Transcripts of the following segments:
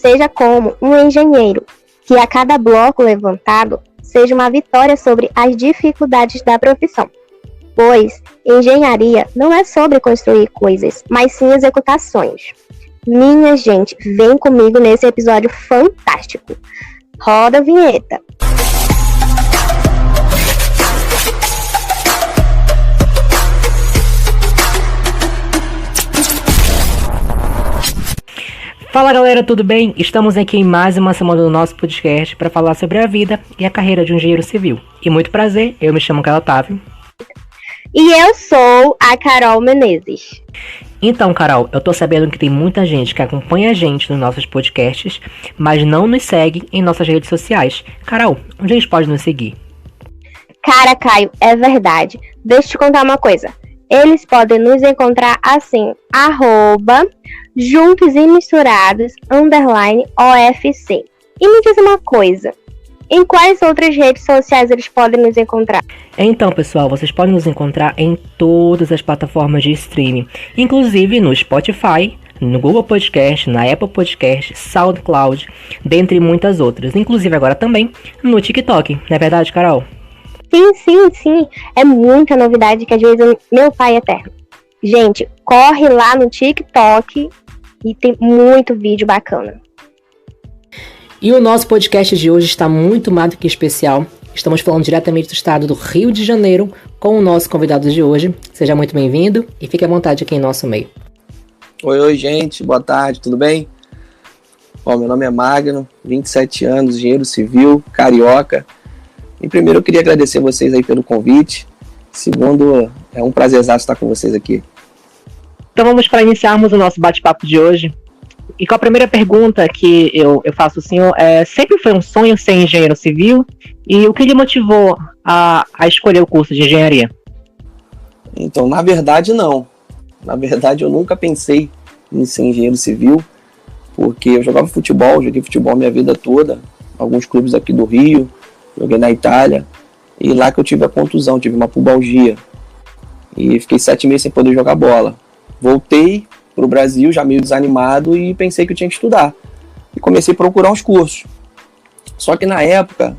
seja como um engenheiro, que a cada bloco levantado seja uma vitória sobre as dificuldades da profissão. Pois engenharia não é sobre construir coisas, mas sim executações. Minha gente, vem comigo nesse episódio fantástico. Roda a vinheta. Fala galera, tudo bem? Estamos aqui em mais uma semana do nosso podcast para falar sobre a vida e a carreira de um engenheiro civil. E muito prazer, eu me chamo Caio Otávio. E eu sou a Carol Menezes. Então, Carol, eu tô sabendo que tem muita gente que acompanha a gente nos nossos podcasts, mas não nos segue em nossas redes sociais. Carol, onde a gente pode nos seguir? Cara, Caio, é verdade. Deixa eu te contar uma coisa. Eles podem nos encontrar assim, @juntos e misturados, _OFC. E me diz uma coisa, em quais outras redes sociais eles podem nos encontrar? Então, pessoal, vocês podem nos encontrar em todas as plataformas de streaming, inclusive no Spotify, no Google Podcast, na Apple Podcast, SoundCloud, dentre muitas outras, inclusive agora também no TikTok, não é verdade, Carol? Sim. É muita novidade que às vezes meu pai é eterno. Gente, corre lá no TikTok e tem muito vídeo bacana. E o nosso podcast de hoje está muito mais do que especial. Estamos falando diretamente do estado do Rio de Janeiro com o nosso convidado de hoje. Seja muito bem-vindo e fique à vontade aqui em nosso meio. Oi, gente. Boa tarde, tudo bem? Bom, meu nome é Magno, 27 anos, engenheiro civil, carioca. E primeiro eu queria agradecer vocês aí pelo convite. Segundo, é um prazerzaço estar com vocês aqui. Então vamos para iniciarmos o nosso bate-papo de hoje. E com a primeira pergunta que eu faço ao senhor, sempre foi um sonho ser engenheiro civil? E o que lhe motivou a escolher o curso de engenharia? Então, na verdade, não. Na verdade, eu nunca pensei em ser engenheiro civil, porque eu jogava futebol, joguei futebol minha vida toda, alguns clubes aqui do Rio, joguei na Itália, e lá que eu tive a contusão, tive uma pubalgia, e fiquei 7 meses sem poder jogar bola. Voltei para o Brasil já meio desanimado e pensei que eu tinha que estudar, e comecei a procurar uns cursos. Só que na época,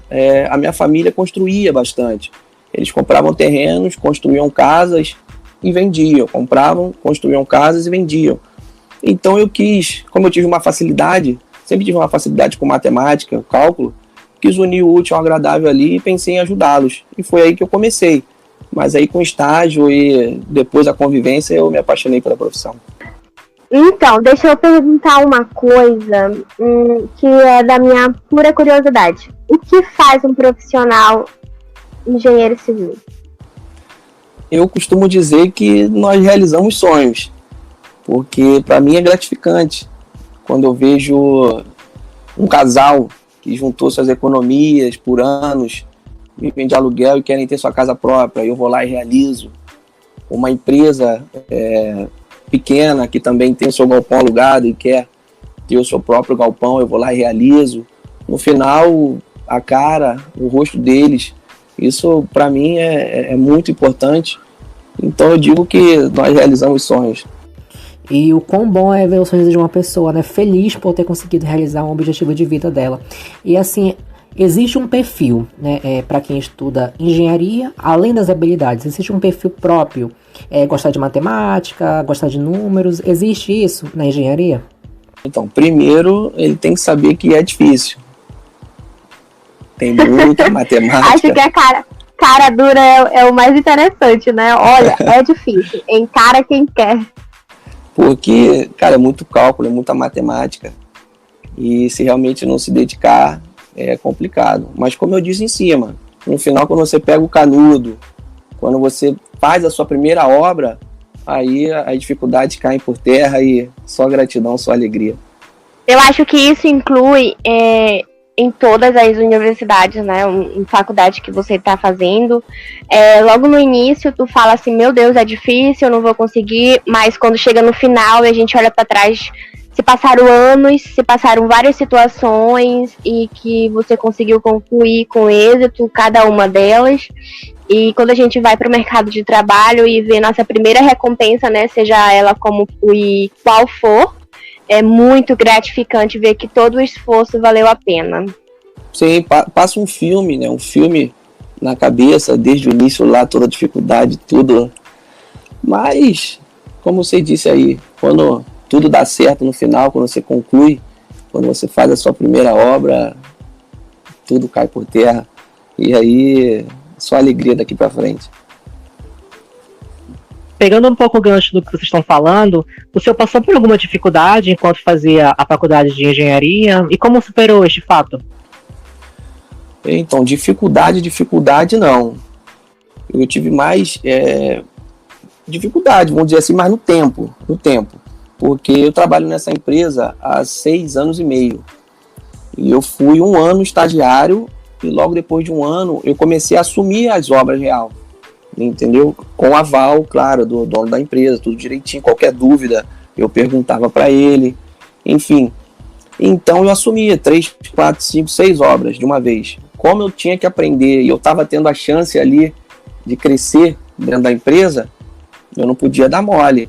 a minha família construía bastante, eles compravam terrenos, construíam casas e vendiam, compravam, construíam casas e vendiam. Então eu quis, como eu tive uma facilidade, sempre tive uma facilidade com matemática, cálculo, quis unir o útil ao agradável ali e pensei em ajudá-los. E foi aí que eu comecei. Mas aí com o estágio e depois a convivência eu me apaixonei pela profissão. Então, deixa eu perguntar uma coisa que é da minha pura curiosidade. O que faz um profissional engenheiro civil? Eu costumo dizer que nós realizamos sonhos, porque para mim é gratificante quando eu vejo um casal que juntou suas economias por anos, vivem de aluguel e querem ter sua casa própria, eu vou lá e realizo. Uma empresa pequena que também tem o seu galpão alugado e quer ter o seu próprio galpão, eu vou lá e realizo. No final, a cara, o rosto deles, isso para mim é muito importante. Então eu digo que nós realizamos sonhos. E o quão bom é ver o sorriso de uma pessoa, né? Feliz por ter conseguido realizar um objetivo de vida dela. E assim, existe um perfil, né? Para quem estuda engenharia, além das habilidades, existe um perfil próprio. Gostar de matemática, gostar de números, existe isso na engenharia? Então, primeiro, ele tem que saber que é difícil. Tem muita matemática. Acho que a cara dura é o mais interessante, né? Olha, é difícil. Encara quem quer. Porque, cara, é muito cálculo, é muita matemática. E se realmente não se dedicar, é complicado. Mas como eu disse em cima, no final, quando você pega o canudo, quando você faz a sua primeira obra, aí as dificuldades caem por terra e só gratidão, só alegria. Eu acho que isso inclui em todas as universidades, né, em faculdade que você está fazendo. Logo no início, tu fala assim, meu Deus, é difícil, eu não vou conseguir, mas quando chega no final e a gente olha para trás, se passaram anos, se passaram várias situações e que você conseguiu concluir com êxito cada uma delas. E quando a gente vai para o mercado de trabalho e vê nossa primeira recompensa, né, seja ela como e qual for, é muito gratificante ver que todo o esforço valeu a pena. Sim, passa um filme, né? Um filme na cabeça, desde o início lá, toda a dificuldade, tudo. Mas, como você disse aí, quando tudo dá certo no final, quando você conclui, quando você faz a sua primeira obra, tudo cai por terra. E aí, só alegria daqui pra frente. Pegando um pouco o gancho do que vocês estão falando, o senhor passou por alguma dificuldade enquanto fazia a faculdade de engenharia? E como superou este fato? Então, dificuldade não. Eu tive mais dificuldade, vamos dizer assim, mas no tempo. Porque eu trabalho nessa empresa há 6 anos e meio. E eu fui 1 ano estagiário e logo depois de 1 ano eu comecei a assumir as obras real. Entendeu? Com aval, claro, do dono da empresa, tudo direitinho. Qualquer dúvida eu perguntava para ele. Enfim, então eu assumia 3, 4, 5, 6 obras de uma vez. Como eu tinha que aprender e eu estava tendo a chance ali de crescer dentro da empresa, eu não podia dar mole.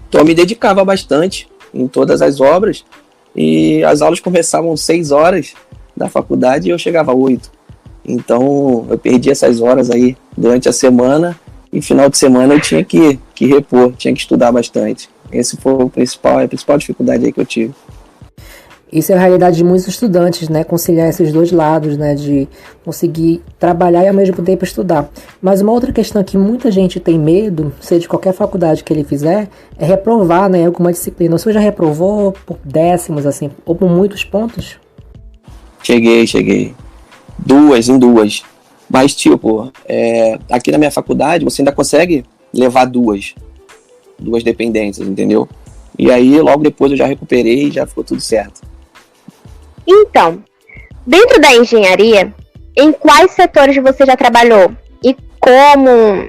Então eu me dedicava bastante em todas as obras e as aulas começavam 6 horas da faculdade e eu chegava 8. Então eu perdi essas horas aí durante a semana e final de semana eu tinha que repor, tinha que estudar bastante. Esse foi a principal dificuldade aí que eu tive. Isso é a realidade de muitos estudantes, né? Conciliar esses dois lados, né? De conseguir trabalhar e ao mesmo tempo estudar. Mas uma outra questão que muita gente tem medo, seja de qualquer faculdade que ele fizer, é reprovar, né? Alguma disciplina. Você já reprovou por décimos, assim, ou por muitos pontos? Cheguei. 2. Mas, tipo, aqui na minha faculdade você ainda consegue levar duas dependências, entendeu? E aí, logo depois eu já recuperei e já ficou tudo certo. Então, dentro da engenharia, em quais setores você já trabalhou? E como,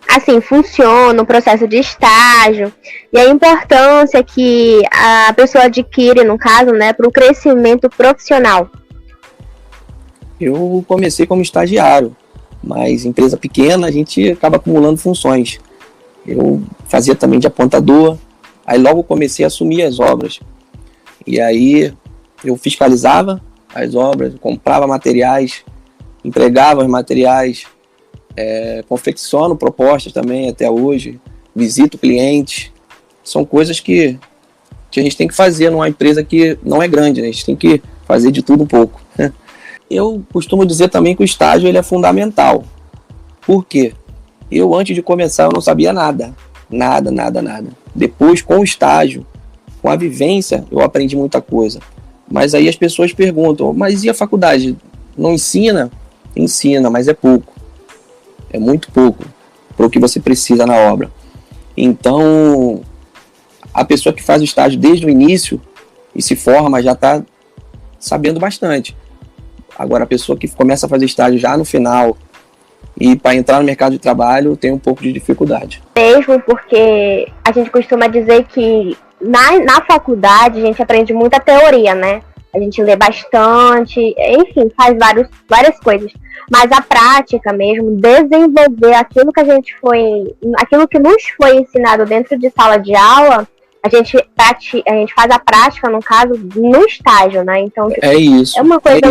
assim, funciona o processo de estágio? E a importância que a pessoa adquire, no caso, né, para o crescimento profissional? Eu comecei como estagiário, mas empresa pequena a gente acaba acumulando funções. Eu fazia também de apontador, aí logo comecei a assumir as obras. E aí eu fiscalizava as obras, comprava materiais, entregava os materiais, confecciono propostas também até hoje, visito clientes. São coisas que a gente tem que fazer numa empresa que não é grande, né? A gente tem que fazer de tudo um pouco. Eu costumo dizer também que o estágio ele é fundamental. Por quê? Eu, antes de começar, eu não sabia nada. Nada. Depois, com o estágio, com a vivência, eu aprendi muita coisa. Mas aí as pessoas perguntam, mas e a faculdade? Não ensina? Ensina, mas é pouco. É muito pouco para o que você precisa na obra. Então, a pessoa que faz o estágio desde o início e se forma já está sabendo bastante. Agora, a pessoa que começa a fazer estágio já no final e para entrar no mercado de trabalho tem um pouco de dificuldade. Mesmo porque a gente costuma dizer que na faculdade a gente aprende muita teoria, né? A gente lê bastante, enfim, faz várias coisas. Mas a prática mesmo, desenvolver aquilo que nos foi ensinado dentro de sala de aula, a gente faz a prática, no caso, no estágio, né? Então, é uma coisa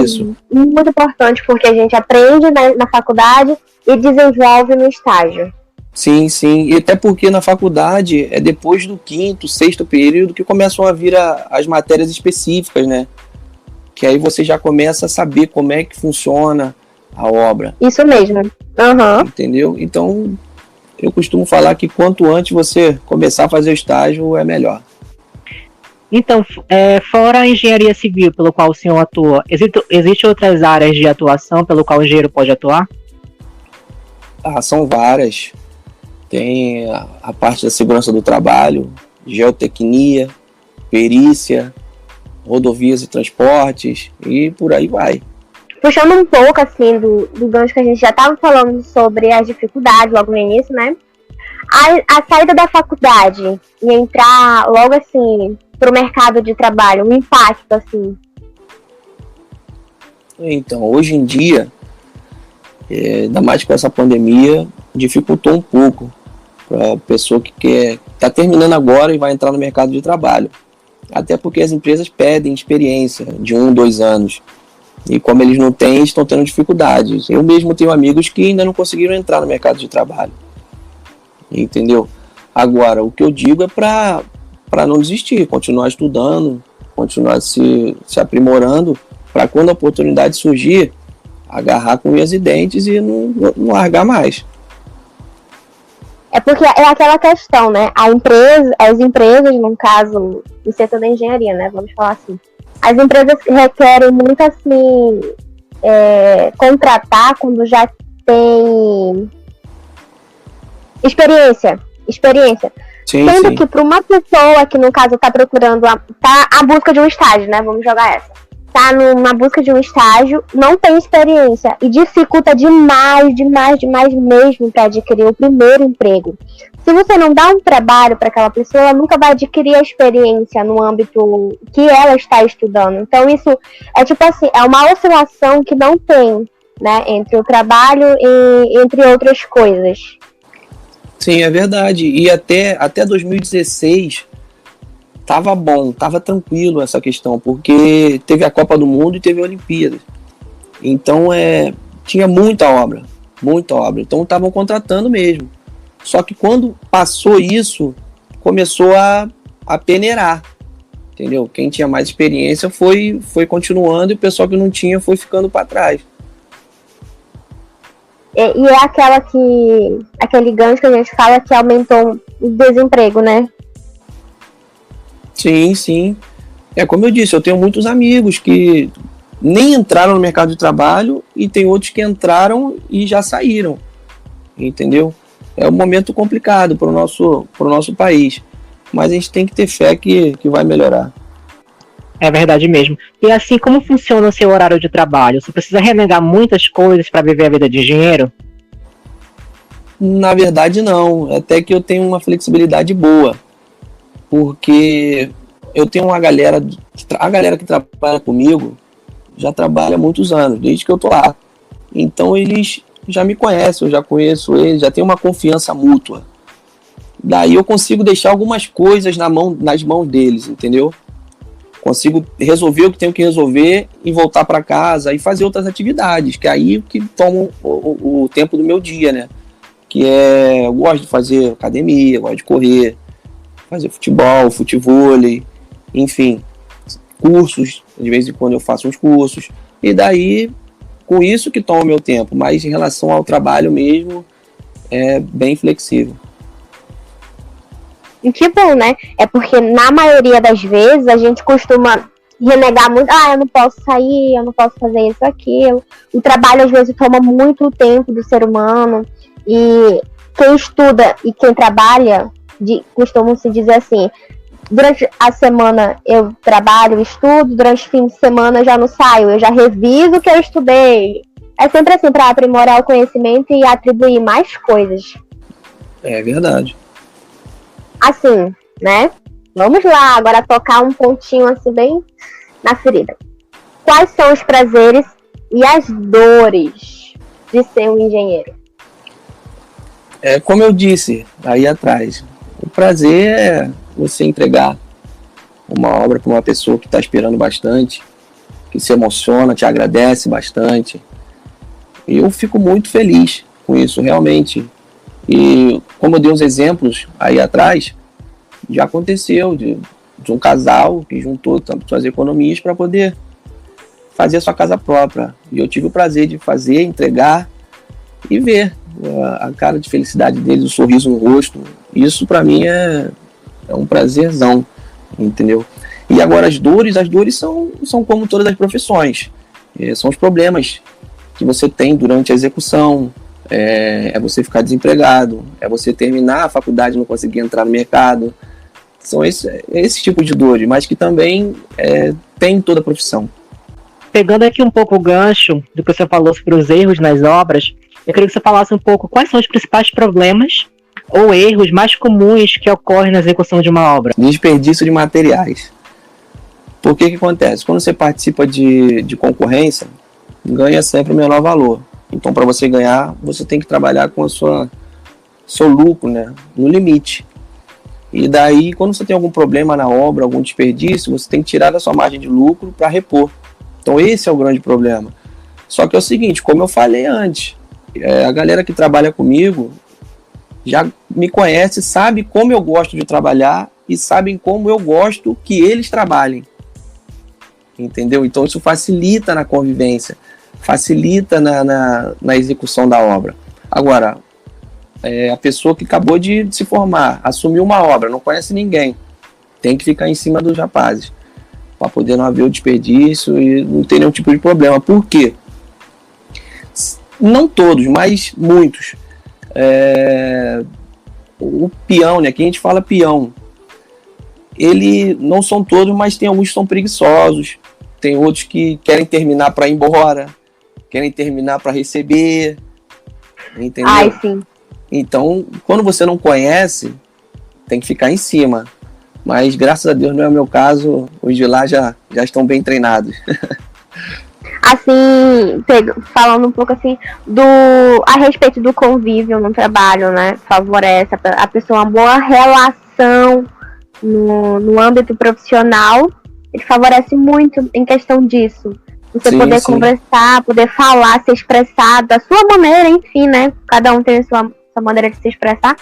muito importante, porque a gente aprende na faculdade e desenvolve no estágio. Sim, e até porque na faculdade é depois do 5º, 6º período que começam a vir as matérias específicas, né? Que aí você já começa a saber como é que funciona a obra. Isso mesmo. Uhum. Entendeu? Então, eu costumo falar que quanto antes você começar a fazer o estágio, é melhor. Então, fora a engenharia civil pelo qual o senhor atua, existem outras áreas de atuação pelo qual o engenheiro pode atuar? São várias. Tem a parte da segurança do trabalho, geotecnia, perícia, rodovias e transportes e por aí vai. Puxando um pouco assim do gancho que a gente já estava falando sobre as dificuldades logo no início, né? A saída da faculdade e entrar logo assim para o mercado de trabalho, um impacto assim. Então, hoje em dia, ainda mais com essa pandemia, dificultou um pouco para a pessoa que está terminando agora e vai entrar no mercado de trabalho. Até porque as empresas pedem experiência de 1, 2 anos. E como eles não têm, estão tendo dificuldades. Eu mesmo tenho amigos que ainda não conseguiram entrar no mercado de trabalho. Entendeu? Agora, o que eu digo é para não desistir, continuar estudando, continuar se aprimorando, para quando a oportunidade surgir, agarrar com unhas e dentes e não largar mais. É porque é aquela questão, né? As empresas, no caso, do setor da engenharia, né? Vamos falar assim. As empresas requerem muito, assim, contratar quando já tem experiência. Sim, Sendo sim. que para uma pessoa que, no caso, está procurando, tá à busca de um estágio, né? Vamos jogar essa. Tá na busca de um estágio, não tem experiência e dificulta demais mesmo para adquirir o primeiro emprego. Se você não dá um trabalho para aquela pessoa, ela nunca vai adquirir a experiência no âmbito que ela está estudando. Então isso é tipo assim, é uma oscilação que não tem, né, entre o trabalho e entre outras coisas. Sim, é verdade. E até 2016 tava bom, tava tranquilo essa questão, porque teve a Copa do Mundo e teve a Olimpíada. Então tinha muita obra. Então estavam contratando mesmo. Só que quando passou isso, começou a peneirar. Entendeu? Quem tinha mais experiência foi continuando e o pessoal que não tinha foi ficando para trás. E é aquele gancho que a gente fala que aumentou o desemprego, né? Sim, sim. É como eu disse, eu tenho muitos amigos que nem entraram no mercado de trabalho e tem outros que entraram e já saíram. Entendeu? É um momento complicado para o nosso país. Mas a gente tem que ter fé que vai melhorar. É verdade mesmo. E assim, como funciona o seu horário de trabalho? Você precisa renegar muitas coisas para viver a vida de engenheiro? Na verdade, não. Até que eu tenho uma flexibilidade boa. Porque eu tenho a galera que trabalha comigo já trabalha há muitos anos, desde que eu tô lá. Então eles já me conhecem, eu já conheço eles, já tem uma confiança mútua. Daí eu consigo deixar algumas coisas nas mãos deles, entendeu? Consigo resolver o que tenho que resolver e voltar para casa e fazer outras atividades, que é aí que tomam o tempo do meu dia, né? Que eu gosto de fazer academia, gosto de correr, fazer futebol, futevôlei, enfim, cursos, de vez em quando eu faço uns cursos, e daí, com isso que toma o meu tempo, mas em relação ao trabalho mesmo, é bem flexível. E que bom, né? É porque na maioria das vezes a gente costuma renegar muito, eu não posso sair, eu não posso fazer isso, aquilo. O trabalho às vezes toma muito tempo do ser humano, e quem estuda e quem trabalha costumam se dizer assim, durante a semana eu trabalho, estudo, durante o fim de semana eu já não saio, eu já reviso o que eu estudei. É sempre assim, para aprimorar o conhecimento e atribuir mais coisas. É verdade. Assim, né? Vamos lá, agora tocar um pontinho assim bem na ferida. Quais são os prazeres e as dores de ser um engenheiro? Como eu disse aí atrás, o prazer é você entregar uma obra para uma pessoa que está esperando bastante, que se emociona, te agradece bastante. E eu fico muito feliz com isso, realmente. E como eu dei uns exemplos aí atrás, já aconteceu de um casal que juntou suas economias para poder fazer a sua casa própria. E eu tive o prazer de fazer, entregar e ver a cara de felicidade deles, o sorriso no rosto. Isso para mim é um prazerzão, entendeu? E agora as dores são como todas as profissões. São os problemas que você tem durante a execução. É você ficar desempregado, é você terminar a faculdade e não conseguir entrar no mercado. São esse tipo de dores, mas que também tem em toda a profissão. Pegando aqui um pouco o gancho do que você falou sobre os erros nas obras, eu queria que você falasse um pouco quais são os principais problemas ou erros mais comuns que ocorrem na execução de uma obra. Desperdício de materiais. Por que acontece? Quando você participa de concorrência, ganha sempre o menor valor. Então, para você ganhar, você tem que trabalhar com seu lucro, né, no limite. E daí, quando você tem algum problema na obra, algum desperdício, você tem que tirar da sua margem de lucro para repor. Então esse é o grande problema. Só que é o seguinte, como eu falei antes, a galera que trabalha comigo já me conhece, sabe como eu gosto de trabalhar e sabem como eu gosto que eles trabalhem. Entendeu? Então isso facilita na convivência, facilita na execução da obra. Agora, a pessoa que acabou de se formar, assumiu uma obra, não conhece ninguém, tem que ficar em cima dos rapazes, para poder não haver o desperdício e não ter nenhum tipo de problema. Por quê? Não todos, mas muitos. O peão, né? Que a gente fala peão, ele não são todos, mas tem alguns que são preguiçosos, tem outros que querem terminar para ir embora, querem terminar para receber, entendeu? Ai, sim. Então, quando você não conhece, tem que ficar em cima. Mas, graças a Deus, não é o meu caso. Os de lá já estão bem treinados. Assim, falando um pouco assim, a respeito do convívio no trabalho, né? Favorece a pessoa uma boa relação no âmbito profissional. Ele favorece muito em questão disso. Você poder conversar, poder falar, se expressar da sua maneira, enfim, né? Cada um tem a sua maneira de se expressar.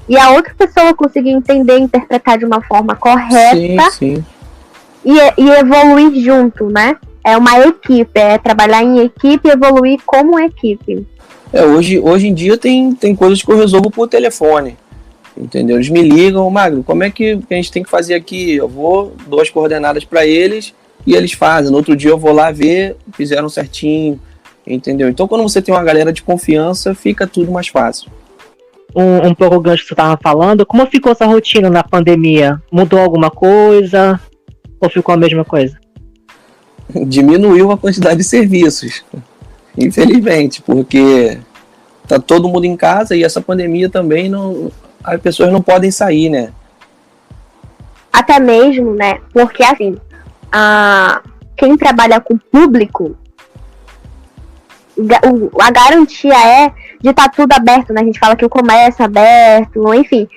E a outra pessoa conseguir entender e interpretar de uma forma correta. Sim. E evoluir junto, né? É uma equipe, é trabalhar em equipe e evoluir como equipe. Hoje em dia tem coisas que eu resolvo por telefone, entendeu? Eles me ligam, Magno, como é que a gente tem que fazer aqui? Eu dou as coordenadas para eles e eles fazem. No outro dia eu vou lá ver, fizeram certinho, entendeu? Então quando você tem uma galera de confiança, fica tudo mais fácil. Um pouco o gancho que você estava falando, como ficou essa rotina na pandemia? Mudou alguma coisa ou ficou a mesma coisa? Diminuiu a quantidade de serviços, infelizmente, porque tá todo mundo em casa e essa pandemia também as pessoas não podem sair, né? Até mesmo, né? Porque assim, quem trabalha com público, a garantia é de estar tudo aberto, né? A gente fala que o comércio é aberto, enfim,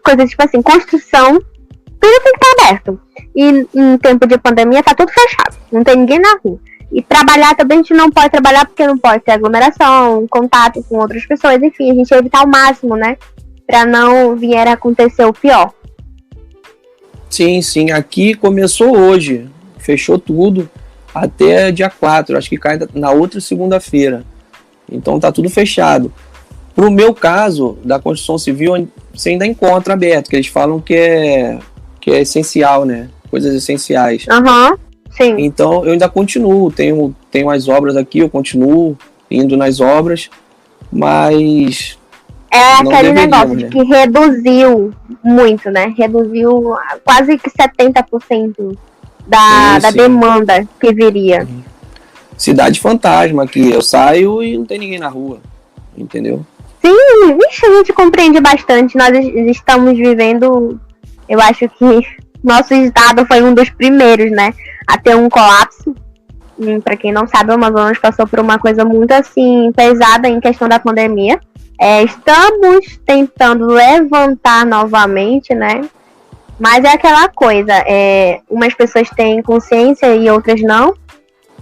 coisas tipo assim, construção, tudo tem que estar aberto. E em tempo de pandemia tá tudo fechado, não tem ninguém na rua. E trabalhar também a gente não pode trabalhar porque não pode ter aglomeração, contato com outras pessoas, enfim, a gente evitar ao máximo, né? Pra não vier a acontecer o pior. Sim, aqui começou hoje, fechou tudo até dia 4, acho que cai na outra segunda-feira. Então tá tudo fechado. Pro meu caso, da construção civil, você ainda encontra aberto, que eles falam que é essencial, né? Coisas essenciais. Sim. Então eu ainda continuo, tenho as obras aqui, eu continuo indo nas obras, mas aquele negócio que reduziu muito, né? Reduziu quase que 70% da demanda que viria. Cidade fantasma aqui, eu saio e não tem ninguém na rua, entendeu? Sim, a gente compreende bastante. Nós estamos vivendo, eu acho que nosso estado foi um dos primeiros, né, a ter um colapso. Para quem não sabe, o Amazonas passou por uma coisa muito assim pesada em questão da pandemia. Estamos tentando levantar novamente, né? Mas é aquela coisa, umas pessoas têm consciência e outras não.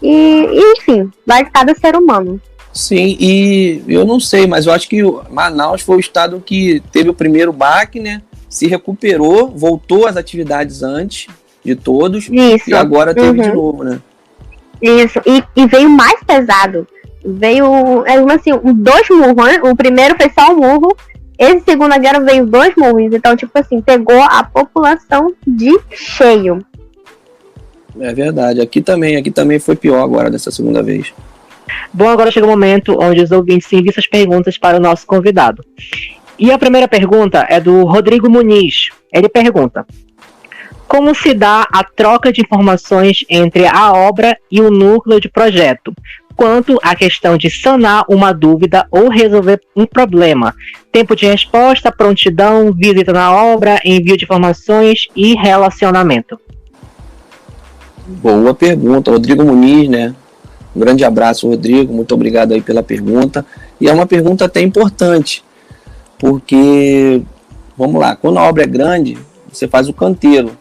E enfim, vai de cada ser humano. Sim, e eu não sei, mas eu acho que Manaus foi o estado que teve o primeiro baque, né? Se recuperou, voltou às atividades antes de todos. Isso. E agora teve de novo, né? Isso, e veio mais pesado. Veio, assim, 2 murros, né? O primeiro foi só um murro. Esse segundo agora veio 2 murros. Então, tipo assim, pegou a população de cheio. É verdade, aqui também foi pior agora dessa segunda vez. Bom, agora chega o momento onde os ouvintes enviam as perguntas para o nosso convidado. E a primeira pergunta é do Rodrigo Muniz. Ele pergunta: como se dá a troca de informações entre a obra e o núcleo de projeto, quanto à questão de sanar uma dúvida ou resolver um problema? Tempo de resposta, prontidão, visita na obra, envio de informações e relacionamento. Boa pergunta, Rodrigo Muniz, né? Um grande abraço, Rodrigo, muito obrigado aí pela pergunta. E é uma pergunta até importante, porque vamos lá, quando a obra é grande, você faz o canteiro.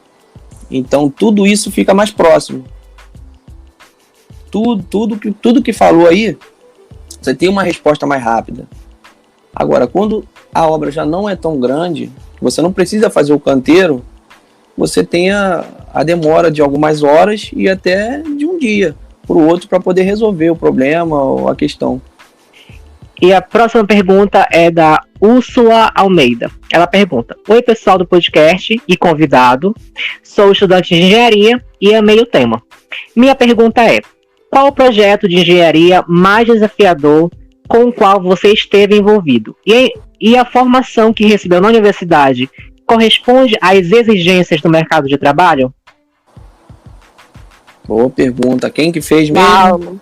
Então tudo isso fica mais próximo. Tudo que falou aí, você tem uma resposta mais rápida. Agora, quando a obra já não é tão grande, você não precisa fazer o canteiro, você tem a demora de algumas horas e até de um dia para o outro para poder resolver o problema ou a questão. E a próxima pergunta é da Úrsula Almeida. Ela pergunta: oi, pessoal do podcast e convidado. Sou estudante de engenharia e amei o tema. Minha pergunta é: qual o projeto de engenharia mais desafiador com o qual você esteve envolvido? E a formação que recebeu na universidade corresponde às exigências do mercado de trabalho? Boa pergunta. Quem que fez mesmo? Paulo.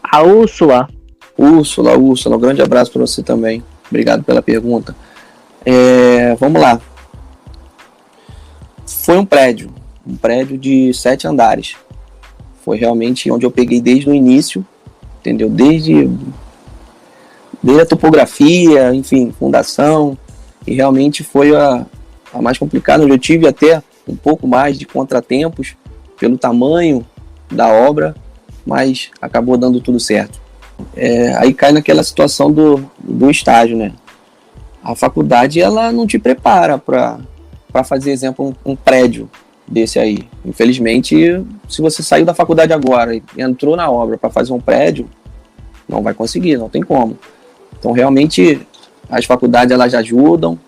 A Úrsula. Úrsula, um grande abraço para você também. Obrigado pela pergunta. Vamos lá. Foi um prédio de 7 andares. Foi realmente onde eu peguei desde o início, entendeu? Desde a topografia, enfim, fundação, e realmente foi a mais complicada, onde eu tive até um pouco mais de contratempos pelo tamanho da obra, mas acabou dando tudo certo. Aí cai naquela situação do estágio, né? A faculdade, ela não te prepara para fazer, exemplo, um prédio desse aí. Infelizmente, se você saiu da faculdade agora e entrou na obra para fazer um prédio, não vai conseguir, não tem como. Então, realmente, as faculdades, elas ajudam,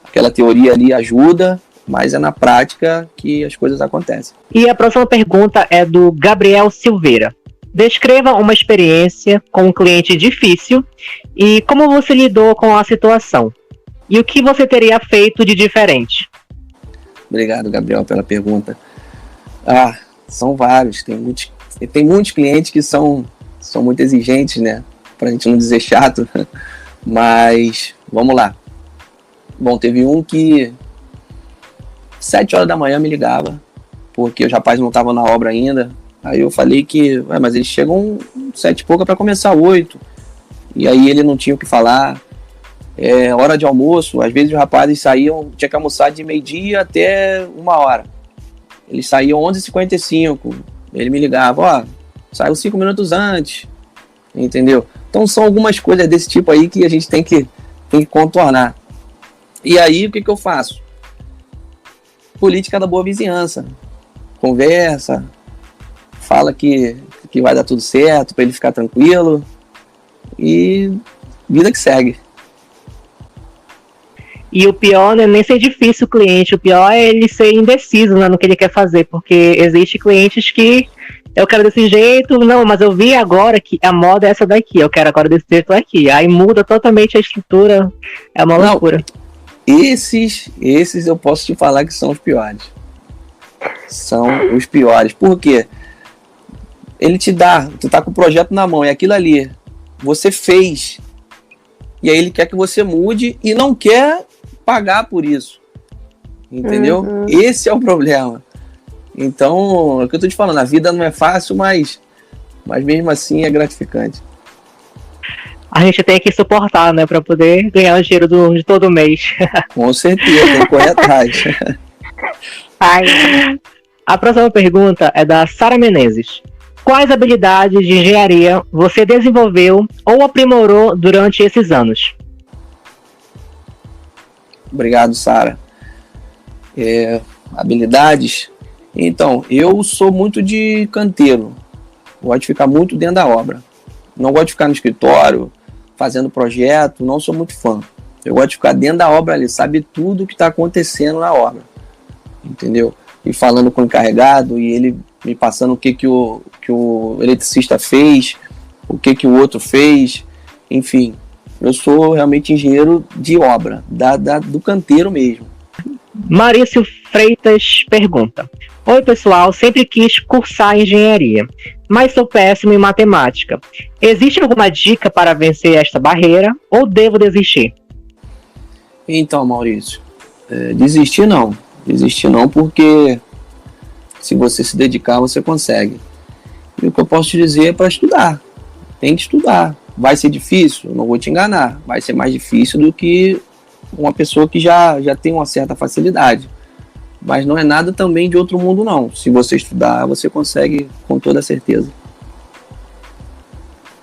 aquela teoria ali ajuda, mas é na prática que as coisas acontecem. E a próxima pergunta é do Gabriel Silveira. Descreva uma experiência com um cliente difícil e como você lidou com a situação. E o que você teria feito de diferente? Obrigado, Gabriel, pela pergunta. São vários. Tem muitos clientes que são muito exigentes, né? Pra gente não dizer chato. Mas, vamos lá. Bom, teve um que 7 horas da manhã me ligava, porque os rapazes não estavam na obra ainda. Aí eu falei que, mas eles chegam 7 e pouca para começar 8. E aí ele não tinha o que falar. Hora de almoço, às vezes os rapazes saíam, tinha que almoçar de meio-dia até 1h. Eles saíam 11h55. Ele me ligava, saiu 5 minutos antes. Entendeu? Então são algumas coisas desse tipo aí que a gente tem que contornar. E aí o que eu faço? Política da boa vizinhança. Conversa, fala que vai dar tudo certo, para ele ficar tranquilo, e vida que segue. E o pior não é nem ser difícil o cliente, o pior é ele ser indeciso, né, no que ele quer fazer, porque existe clientes que eu quero desse jeito, não, mas eu vi agora que a moda é essa daqui, eu quero agora desse jeito aqui, aí muda totalmente a estrutura, é uma loucura. Esses eu posso te falar que são os piores. São os piores, por quê? Ele te dá, tu tá com o projeto na mão, é aquilo ali, você fez, e aí ele quer que você mude e não quer pagar por isso, entendeu? Uhum. Esse é o problema. Então, é o que eu tô te falando, a vida não é fácil, mas mesmo assim é gratificante. A gente tem que suportar, né, pra poder ganhar o dinheiro de todo mês. Com certeza, tem que correr atrás. A próxima pergunta é da Sara Menezes. Quais habilidades de engenharia você desenvolveu ou aprimorou durante esses anos? Obrigado, Sara. Habilidades? Então, eu sou muito de canteiro. Gosto de ficar muito dentro da obra. Não gosto de ficar no escritório, fazendo projeto, não sou muito fã. Eu gosto de ficar dentro da obra ali, saber tudo o que está acontecendo na obra. Entendeu? E falando com o encarregado, e ele me passando o que o eletricista fez, o que o outro fez, enfim. Eu sou realmente engenheiro de obra, do canteiro mesmo. Marício Freitas pergunta: oi pessoal, sempre quis cursar engenharia, mas sou péssimo em matemática. Existe alguma dica para vencer esta barreira ou devo desistir? Então, Maurício, desistir não porque se você se dedicar, você consegue. E o que eu posso te dizer é para estudar. Tem que estudar. Vai ser difícil? Não vou te enganar. Vai ser mais difícil do que uma pessoa que já tem uma certa facilidade. Mas não é nada também de outro mundo, não. Se você estudar, você consegue com toda certeza.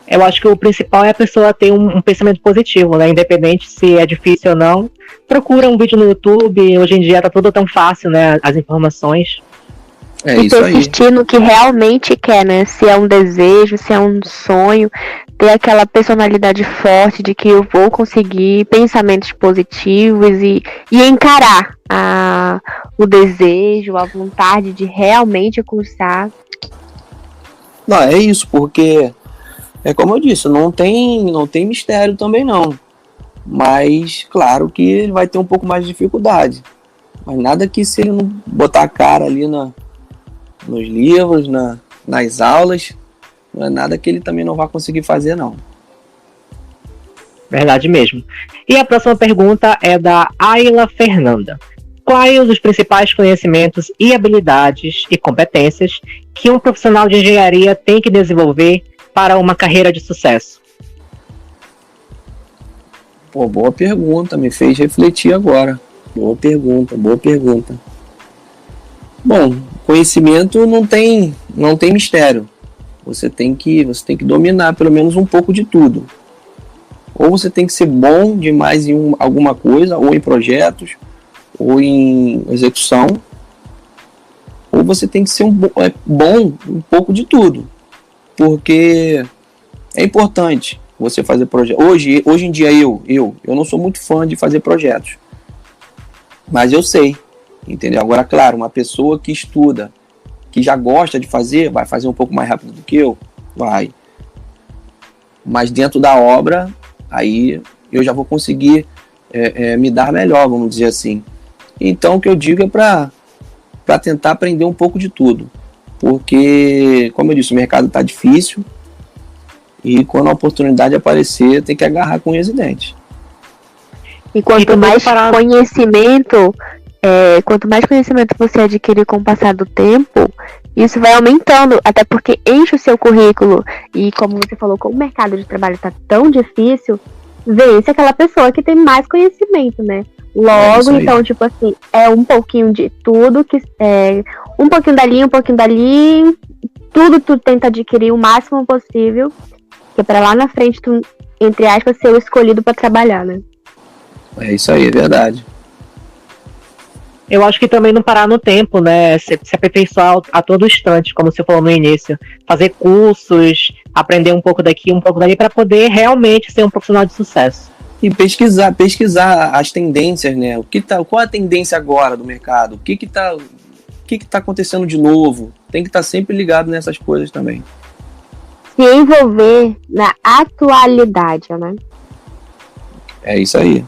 Eu acho que o principal é a pessoa ter um pensamento positivo, né? Independente se é difícil ou não. Procura um vídeo no YouTube, hoje em dia tá tudo tão fácil, né? As informações. É E isso aí. persistir no que realmente quer, né? Se é um desejo, se é um sonho, ter aquela personalidade forte de que eu vou conseguir, pensamentos positivos e encarar o desejo, a vontade de realmente cursar. Não, é isso, porque é como eu disse, não tem mistério também não. Mas claro que ele vai ter um pouco mais de dificuldade. Mas nada que se ele não botar a cara ali nos livros, nas aulas, não é nada que ele também não vai conseguir fazer, não. Verdade mesmo. E a próxima pergunta é da Ayla Fernanda. Quais os principais conhecimentos e habilidades e competências que um profissional de engenharia tem que desenvolver para uma carreira de sucesso? Pô, boa pergunta, me fez refletir agora. Boa pergunta. Bom, conhecimento não tem mistério. Você tem que dominar pelo menos um pouco de tudo. Ou você tem que ser bom demais em alguma coisa, ou em projetos, ou em execução, ou você tem que ser bom um pouco de tudo. Porque é importante você fazer projetos. Hoje em dia eu não sou muito fã de fazer projetos. Mas eu sei, entendeu? Agora, claro, uma pessoa que estuda, que já gosta de fazer, vai fazer um pouco mais rápido do que eu? Vai. Mas dentro da obra, aí eu já vou conseguir me dar melhor, vamos dizer assim. Então, o que eu digo é para tentar aprender um pouco de tudo. Porque, como eu disse, o mercado está difícil e quando a oportunidade aparecer, tem que agarrar com unhas e dentes. E quanto mais conhecimento você adquirir com o passar do tempo, isso vai aumentando, até porque enche o seu currículo. E como você falou, como o mercado de trabalho está tão difícil, vence aquela pessoa que tem mais conhecimento, né? Logo, então, tipo assim, é um pouquinho de tudo, um pouquinho dali, tudo tu tenta adquirir o máximo possível, que é pra lá na frente tu, entre aspas, ser o escolhido pra trabalhar, né? É isso aí, é verdade. Eu acho que também não parar no tempo, né? Se aperfeiçoar a todo instante, como você falou no início. Fazer cursos, aprender um pouco daqui, um pouco dali, para poder realmente ser um profissional de sucesso. E pesquisar as tendências, né? Qual a tendência agora do mercado? O que tá acontecendo de novo? Tem que estar sempre ligado nessas coisas também. Se envolver na atualidade, né? É isso aí.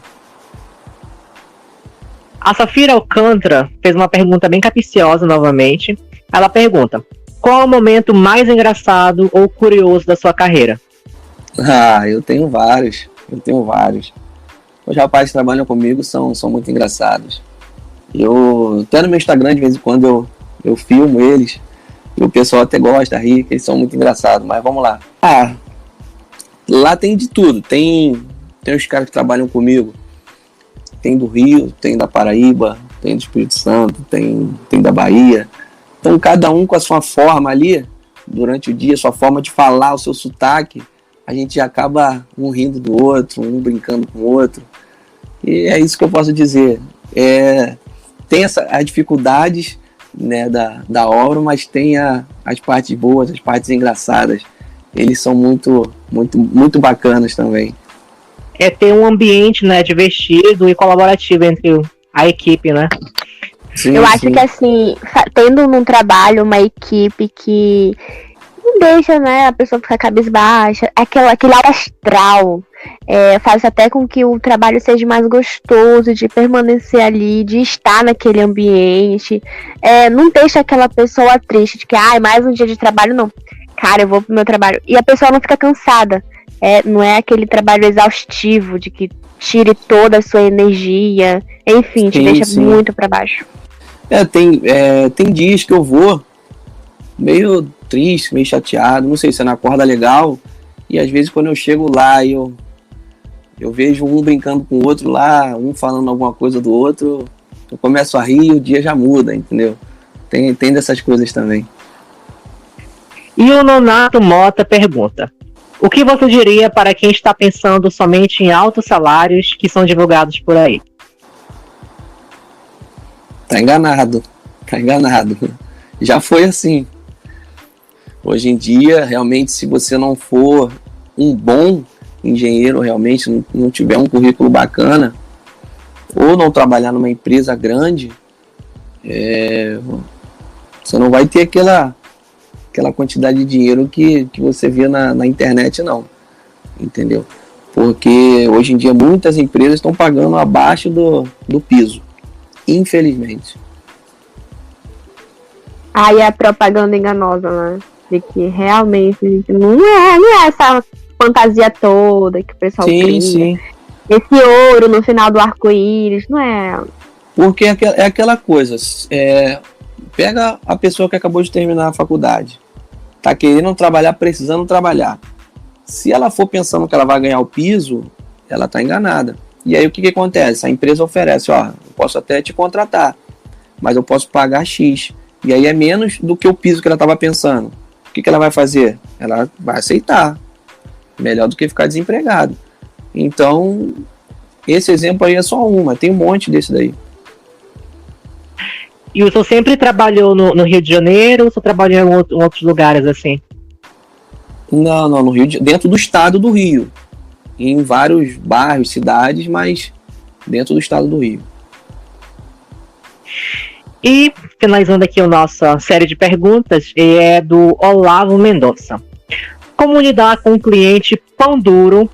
A Safira Alcântara fez uma pergunta bem capciosa novamente. Ela pergunta: qual é o momento mais engraçado ou curioso da sua carreira? Eu tenho vários. Os rapazes que trabalham comigo são muito engraçados. Até no meu Instagram, de vez em quando, eu filmo eles. E o pessoal até gosta, ri, que eles são muito engraçados. Mas vamos lá. Lá tem de tudo. Tem os caras que trabalham comigo. Tem do Rio, tem da Paraíba, tem do Espírito Santo, tem da Bahia. Então cada um com a sua forma ali, durante o dia, sua forma de falar, o seu sotaque, a gente acaba um rindo do outro, um brincando com o outro. E é isso que eu posso dizer. Tem as dificuldades, né, da obra, mas tem as partes boas, as partes engraçadas. Eles são muito, muito, muito bacanas também. É ter um ambiente, né, divertido e colaborativo entre a equipe, né? Sim, eu acho que assim, tendo num trabalho uma equipe que não deixa, né, a pessoa ficar cabisbaixa, aquele ar astral, faz até com que o trabalho seja mais gostoso de permanecer ali, de estar naquele ambiente, não deixa aquela pessoa triste de que, mais um dia de trabalho, não. Cara, eu vou pro meu trabalho. E a pessoa não fica cansada. Não é aquele trabalho exaustivo de que tire toda a sua energia, enfim, te deixa muito pra baixo. Tem dias que eu vou meio triste, meio chateado, não sei se é na corda legal, e às vezes quando eu chego lá e Eu vejo um brincando com o outro lá, um falando alguma coisa do outro, eu começo a rir e o dia já muda, entendeu? Tem dessas coisas também. E o Nonato Mota pergunta: o que você diria para quem está pensando somente em altos salários que são divulgados por aí? Tá enganado. Já foi assim. Hoje em dia, realmente, se você não for um bom engenheiro, realmente não tiver um currículo bacana, ou não trabalhar numa empresa grande, você não vai ter aquela quantidade de dinheiro que você vê na internet, não. Entendeu? Porque hoje em dia muitas empresas estão pagando abaixo do piso. Infelizmente. Aí a propaganda enganosa, né? De que realmente não é essa fantasia toda que o pessoal cria. Sim. Esse ouro no final do arco-íris, não é? Porque é aquela coisa. Pega a pessoa que acabou de terminar a faculdade. Tá querendo trabalhar, precisando trabalhar. Se ela for pensando que ela vai ganhar o piso, ela tá enganada. E aí o que acontece? A empresa oferece, eu posso até te contratar, mas eu posso pagar X. E aí é menos do que o piso que ela estava pensando. O que ela vai fazer? Ela vai aceitar. Melhor do que ficar desempregado. Então, esse exemplo aí é só uma. Tem um monte desse daí. E o senhor sempre trabalhou no Rio de Janeiro ou o senhor trabalhou em outros lugares assim? Não, no Rio, dentro do estado do Rio. Em vários bairros, cidades, mas dentro do estado do Rio. E finalizando aqui a nossa série de perguntas, é do Olavo Mendonça. Como lidar com um cliente pão duro?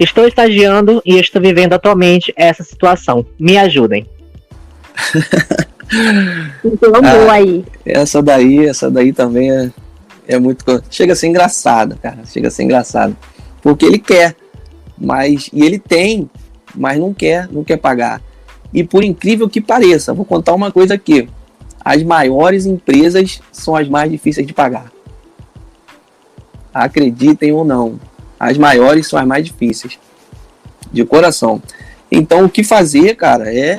Estou estagiando e estou vivendo atualmente essa situação. Me ajudem. Aí. Essa daí também é muito... Chega a ser engraçada, cara. Chega a ser engraçado. Porque ele quer, e ele tem, mas não quer pagar. E por incrível que pareça, vou contar uma coisa aqui. As maiores empresas são as mais difíceis de pagar. Acreditem ou não. As maiores são as mais difíceis. De coração. Então o que fazer, cara, é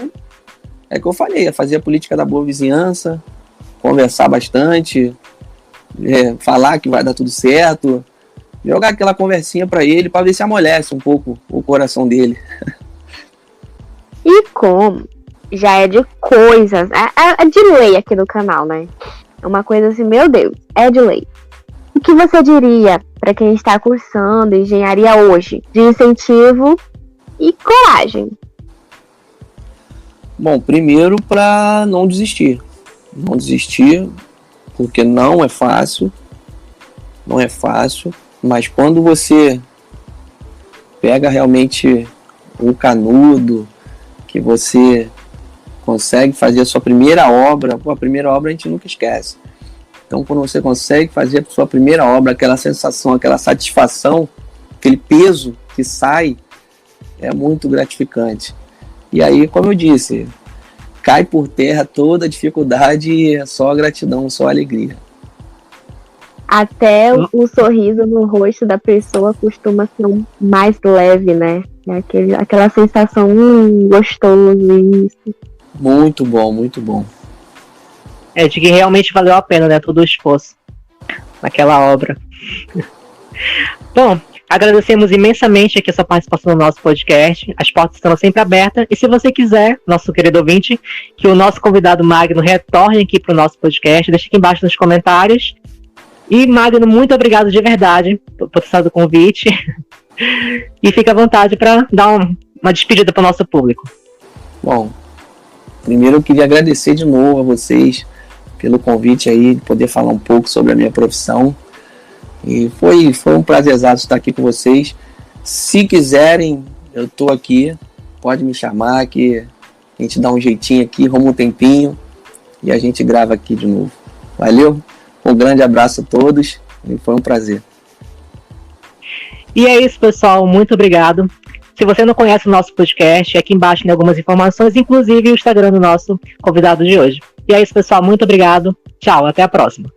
que eu falei, é fazer a política da boa vizinhança, conversar bastante, falar que vai dar tudo certo, jogar aquela conversinha pra ele, pra ver se amolece um pouco o coração dele. E como já é de coisas, é de lei aqui no canal, né? É uma coisa assim, meu Deus, é de lei. O que você diria para quem está cursando engenharia hoje, de incentivo e coragem? Bom, primeiro para não desistir. Não desistir, porque não é fácil, mas quando você pega realmente o canudo, que você consegue fazer a sua primeira obra, a primeira obra a gente nunca esquece. Então, quando você consegue fazer a sua primeira obra, aquela sensação, aquela satisfação, aquele peso que sai, é muito gratificante. E aí, como eu disse, cai por terra toda a dificuldade e é só gratidão, só alegria. Até o sorriso no rosto da pessoa costuma ser mais leve, né? Aquela sensação gostoso isso. Muito bom, muito bom. É de que realmente valeu a pena, né? Todo o esforço naquela obra. Bom, agradecemos imensamente aqui a sua participação no nosso podcast. As portas estão sempre abertas. E se você quiser, nosso querido ouvinte, que o nosso convidado Magno retorne aqui para o nosso podcast, deixe aqui embaixo nos comentários. E Magno, muito obrigado de verdade por ter estado do convite. E fica à vontade para dar uma despedida para o nosso público. Bom, primeiro eu queria agradecer de novo a vocês pelo convite aí, de poder falar um pouco sobre a minha profissão. E foi um prazerzaço estar aqui com vocês. Se quiserem, eu estou aqui, pode me chamar que a gente dá um jeitinho aqui, arruma um tempinho e a gente grava aqui de novo. Valeu? Um grande abraço a todos e foi um prazer. E é isso, pessoal. Muito obrigado. Se você não conhece o nosso podcast, aqui embaixo tem algumas informações, inclusive o Instagram do nosso convidado de hoje. E é isso, pessoal. Muito obrigado. Tchau, até a próxima.